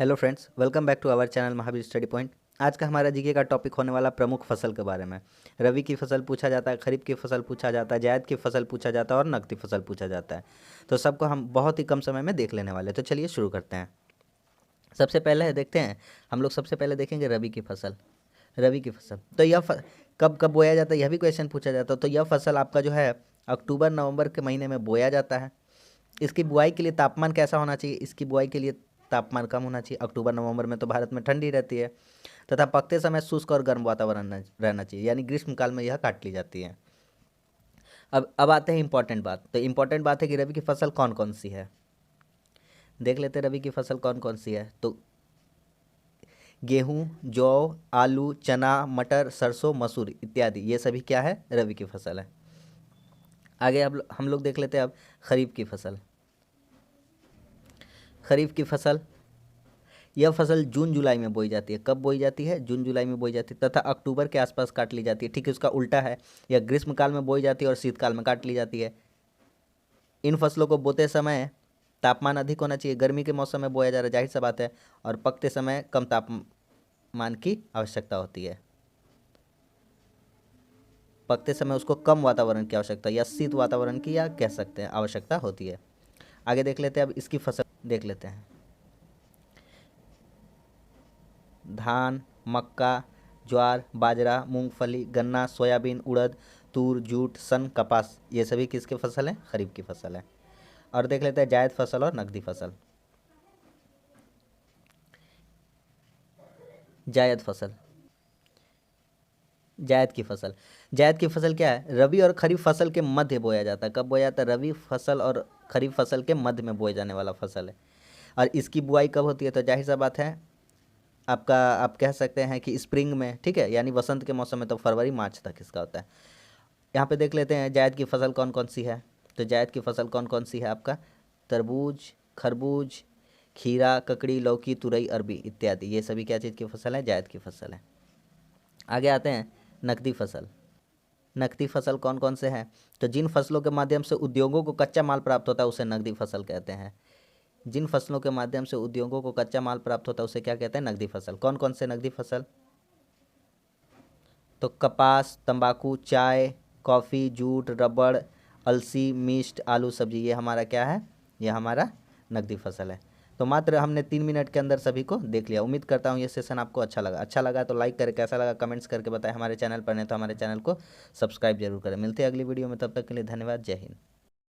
Hello friends, welcome back to our channel Mahavir study point. आज का हमारा जीके का टॉपिक होने वाला प्रमुख फसल के बारे में। रबी की फसल पूछा जाता है, खरीफ की फसल पूछा जाता है, जायद की फसल पूछा जाता है और नकदी फसल पूछा जाता है। तो सबको हम बहुत ही कम समय में देख लेने वाले। तो चलिए शुरू करते हैं। सबसे पहले देखते हैं, हम लोग सबसे पहले देखेंगे रबी की फसल। रबी की फसल तो कब कब बोया जाता है, यह भी क्वेश्चन पूछा जाता है। तो यह फसल आपका जो है अक्टूबर नवंबर के महीने में बोया जाता है। इसकी बुआई के लिए तापमान कैसा होना चाहिए? इसकी बुआई के लिए तापमान कम होना चाहिए। अक्टूबर नवंबर में तो भारत में ठंडी रहती है, तथा पकते समय शुष्क और गर्म वातावरण रहना चाहिए, यानी ग्रीष्म काल में यह काट ली जाती है। अब आते हैं इंपॉर्टेंट बात। तो इंपॉर्टेंट बात है कि रबी की फसल कौन कौन सी है। देख लेते हैं रबी की फसल कौन कौन सी है। तो गेहूँ, जौ, आलू, चना, मटर, सरसों, मसूर इत्यादि, ये सभी क्या है? रबी की फसल है। आगे अब हम लोग देख लेते हैं अब खरीफ की फसल। खरीफ की फसल, यह फसल जून जुलाई में बोई जाती है। कब बोई जाती है? जून जुलाई में बोई जाती है, तथा अक्टूबर के आसपास काट ली जाती है। ठीक है, उसका उल्टा है, यह ग्रीष्म काल में बोई जाती है और शीतकाल में काट ली जाती है। इन फसलों को बोते समय तापमान अधिक होना चाहिए। गर्मी के मौसम में बोया जा रहा है, जाहिर सा बात है, और पकते समय कम तापमान की आवश्यकता होती है। पकते समय उसको कम वातावरण की आवश्यकता या शीत वातावरण की, या कह सकते हैं, आवश्यकता होती है। आगे देख लेते हैं, अब इसकी फसल देख लेते हैं। धान, मक्का, ज्वार, बाजरा, मूंगफली, गन्ना, सोयाबीन, उड़द, तूर, जूट, सन, कपास, ये सभी किसकी फसल है? खरीफ की फसल है। और देख लेते हैं जायद फसल और नकदी फसल। जायद फसल, जायद की फसल, जायद की फसल क्या है? रबी और खरीफ फसल के मध्य बोया जाता है। कब बोया जाता है? रबी फसल और खरीफ फसल के मध्य में बोए जाने वाला फसल है। और इसकी बुआई कब होती है? तो जाहिर सा बात है, आपका आप कह सकते हैं कि स्प्रिंग में, ठीक है, यानी वसंत के मौसम में, तो फरवरी मार्च तक इसका होता है। यहाँ पे देख लेते हैं जायद की फसल कौन कौन सी है। तो जायद की फसल कौन कौन सी है आपका? तरबूज, खरबूज, खीरा, ककड़ी, लौकी, तुरई, अरबी इत्यादि, ये सभी क्या चीज़ की फसल है? जायद की फसल है। आगे आते हैं नकदी फसल। नकदी फसल कौन कौन से हैं? तो जिन फसलों के माध्यम से उद्योगों को कच्चा माल प्राप्त होता है उसे नकदी फसल कहते हैं। जिन फसलों के माध्यम से उद्योगों को कच्चा माल प्राप्त होता है उसे क्या कहते हैं? नकदी फसल। कौन कौन से नकदी फसल? तो कपास, तंबाकू, चाय, कॉफ़ी, जूट, रबड़, अलसी, मिष्ट, आलू, सब्जी, ये हमारा क्या है? ये हमारा नकदी फसल है। तो मात्र हमने 3 मिनट के अंदर सभी को देख लिया। उम्मीद करता हूँ ये सेशन आपको अच्छा लगा तो लाइक करें, कैसा लगा कमेंट्स करके बताएं। हमारे चैनल पर नहीं तो हमारे चैनल को सब्सक्राइब जरूर करें। मिलते हैं अगली वीडियो में, तब तक के लिए धन्यवाद। जय हिंद।